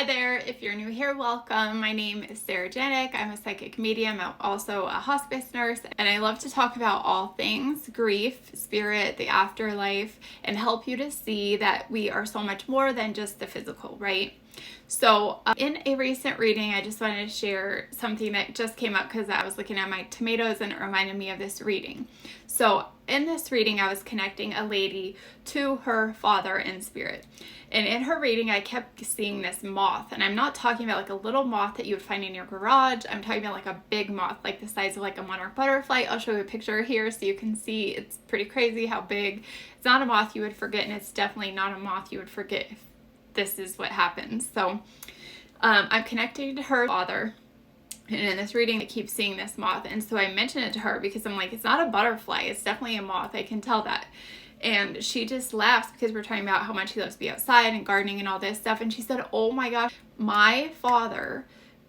Hi there, if you're new here, welcome. My name is Sarah Janik. I'm a psychic medium. I'm also a hospice nurse, and I love to talk about all things grief, spirit, the afterlife, and help you to see that we are so much more than just the physical, right? So in a recent reading, I just wanted to share something that just came up because I was looking at my tomatoes and it reminded me of this reading. So in this reading, I was connecting a lady to her father in spirit. And in her reading, I kept seeing this moth. And I'm not talking about like a little moth that you would find in your garage. I'm talking about like a big moth, like the size of like a monarch butterfly. I'll show you a picture here so you can see it's pretty crazy how big. It's not a moth you would forget, and it's definitely not a moth you would forget if this is what happens. So I'm connecting to her father. And in this reading, I keep seeing this moth. And so I mentioned it to her because I'm like, it's not a butterfly. It's definitely a moth. I can tell that. And she just laughs because we're talking about how much he loves to be outside and gardening and all this stuff. And she said, oh my gosh, my father,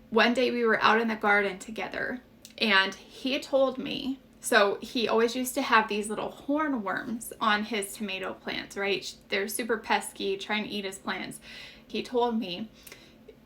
one day we were out in the garden together and he told me, so he always used to have these little hornworms on his tomato plants, right? They're super pesky, trying to eat his plants. He told me,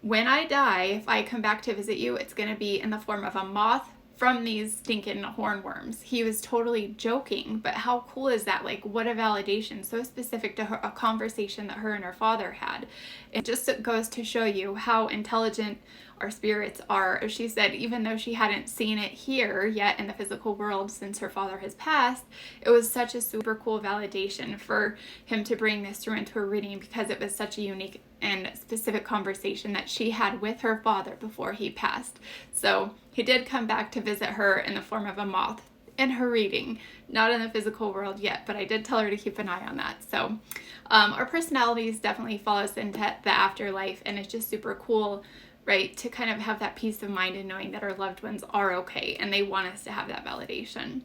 when I die, if I come back to visit you, it's going to be in the form of a moth from these stinking hornworms. He was totally joking, but how cool is that? Like, what a validation, so specific to her, a conversation that her and her father had. It just goes to show you how intelligent our spirits are. She said even though she hadn't seen it here yet in the physical world since her father has passed, it was such a super cool validation for him to bring this through into her reading because it was such a unique and specific conversation that she had with her father before he passed. So he did come back to visit her in the form of a moth in her reading, not in the physical world yet, but I did tell her to keep an eye on that. So our personalities definitely follow us into the afterlife, and it's just super cool, right, to kind of have that peace of mind and knowing that our loved ones are okay and they want us to have that validation.